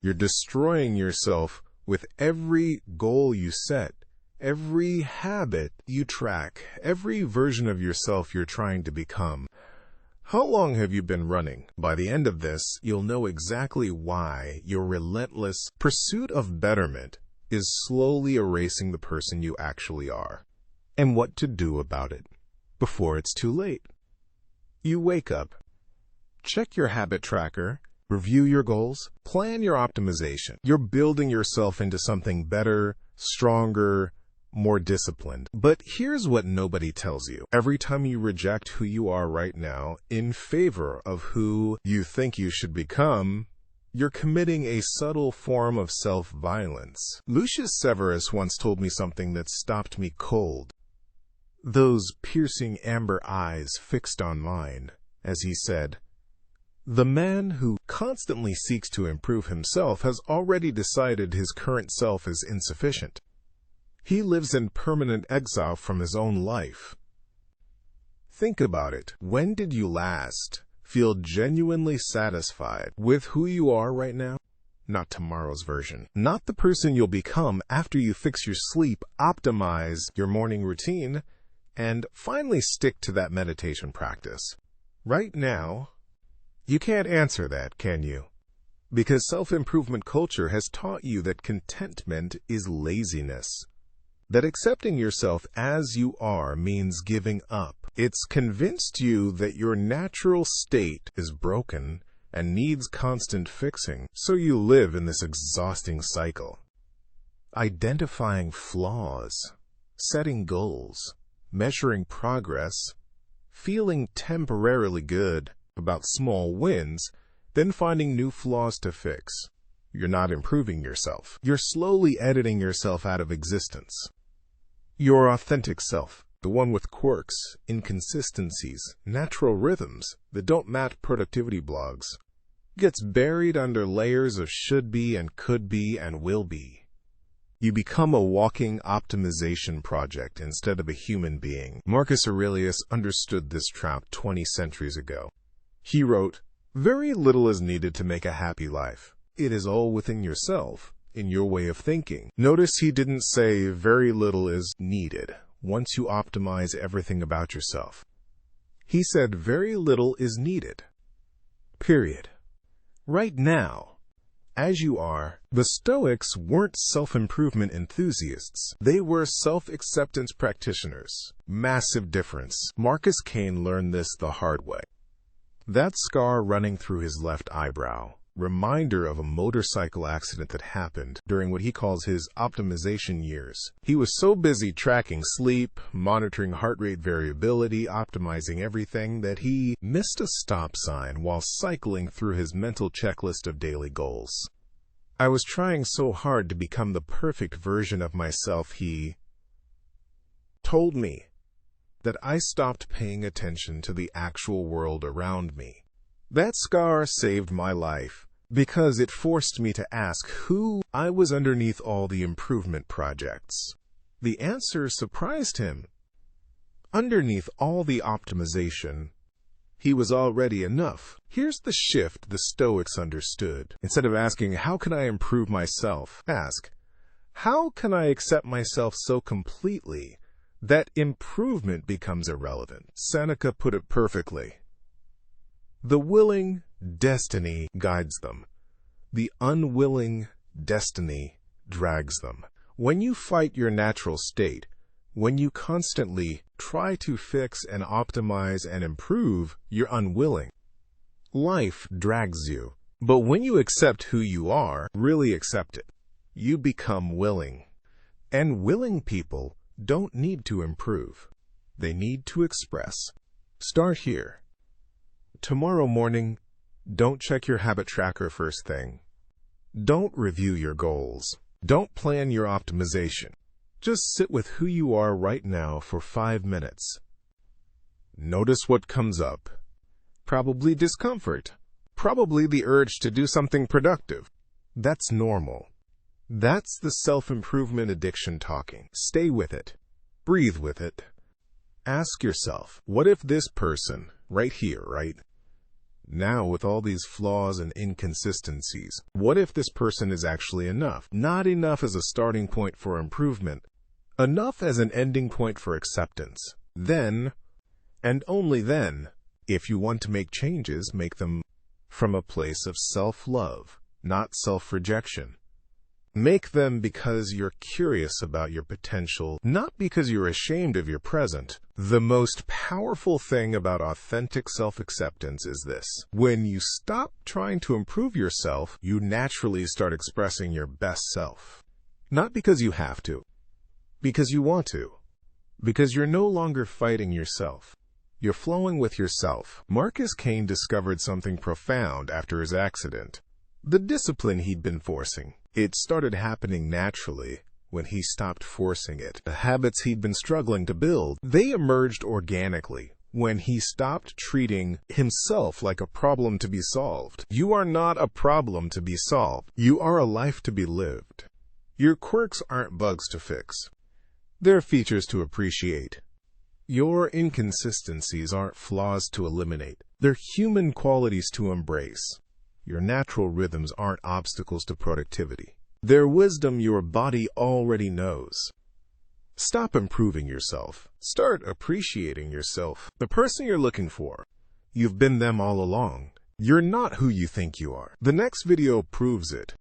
You're destroying yourself with every goal you set, every habit you track, every version of yourself you're trying to become. How long have you been running? By the end of this, you'll know exactly why your relentless pursuit of betterment is slowly erasing the person you actually are, and what to do about it before it's too late. You wake up, check your habit tracker, review your goals, plan your optimization. You're building yourself into something better, stronger, more disciplined. But here's what nobody tells you. Every time you reject who you are right now in favor of who you think you should become, you're committing a subtle form of self-violence. Lucius Severus once told me something that stopped me cold. Those piercing amber eyes fixed on mine, as he said, "The man who constantly seeks to improve himself has already decided his current self is insufficient. He lives in permanent exile from his own life." Think about it. When did you last feel genuinely satisfied with who you are right now? Not tomorrow's version. Not the person you'll become after you fix your sleep, optimize your morning routine, and finally stick to that meditation practice. Right now, you can't answer that, can you? Because self-improvement culture has taught you that contentment is laziness, that accepting yourself as you are means giving up. It's convinced you that your natural state is broken and needs constant fixing, so you live in this exhausting cycle, identifying flaws, setting goals, measuring progress, feeling temporarily good about small wins, then finding new flaws to fix. You're not improving yourself. You're slowly editing yourself out of existence. Your authentic self, the one with quirks, inconsistencies, natural rhythms that don't match productivity blogs, gets buried under layers of should be and could be and will be. You become a walking optimization project instead of a human being. Marcus Aurelius understood this trap 20 centuries ago. He wrote, "Very little is needed to make a happy life. It is all within yourself, in your way of thinking." Notice he didn't say very little is needed once you optimize everything about yourself. He said very little is needed. Period. Right now, as you are. The Stoics weren't self-improvement enthusiasts. They were self-acceptance practitioners. Massive difference. Marcus Kane learned this the hard way. That scar running through his left eyebrow, reminder of a motorcycle accident that happened during what he calls his optimization years. He was so busy tracking sleep, monitoring heart rate variability, optimizing everything, that he missed a stop sign while cycling through his mental checklist of daily goals. "I was trying so hard to become the perfect version of myself," he told me, "that I stopped paying attention to the actual world around me." That scar saved my life, because it forced me to ask who I was underneath all the improvement projects. The answer surprised him. Underneath all the optimization, he was already enough. Here's the shift the Stoics understood. Instead of asking, "How can I improve myself?" ask, "How can I accept myself so completely that improvement becomes irrelevant?" Seneca put it perfectly. The willing, destiny guides them. The unwilling, destiny drags them. When you fight your natural state, when you constantly try to fix and optimize and improve, you're unwilling. Life drags you. But when you accept who you are, really accept it, you become willing. And willing people don't need to improve. They need to express. Start here. Tomorrow morning, don't check your habit tracker first thing. Don't review your goals. Don't plan your optimization. Just sit with who you are right now for 5 minutes. Notice what comes up. Probably discomfort. Probably the urge to do something productive. That's normal. That's the self-improvement addiction talking. Stay with it. Breathe with it. Ask yourself, what if this person, right here, Now, with all these flaws and inconsistencies, what if this person is actually enough? Not enough as a starting point for improvement, enough as an ending point for acceptance. Then, and only then, if you want to make changes, make them from a place of self-love, not self-rejection. Make them because you're curious about your potential, not because you're ashamed of your present. The most powerful thing about authentic self-acceptance is this. When you stop trying to improve yourself, you naturally start expressing your best self. Not because you have to, because you want to. Because you're no longer fighting yourself. You're flowing with yourself. Marcus Kane discovered something profound after his accident. The discipline he'd been forcing. It started happening naturally when he stopped forcing it. The habits he'd been struggling to build, they emerged organically when he stopped treating himself like a problem to be solved. You are not a problem to be solved. You are a life to be lived. Your quirks aren't bugs to fix. They're features to appreciate. Your inconsistencies aren't flaws to eliminate. They're human qualities to embrace. Your natural rhythms aren't obstacles to productivity. They're wisdom your body already knows. Stop improving yourself. Start appreciating yourself. The person you're looking for. You've been them all along. You're not who you think you are. The next video proves it.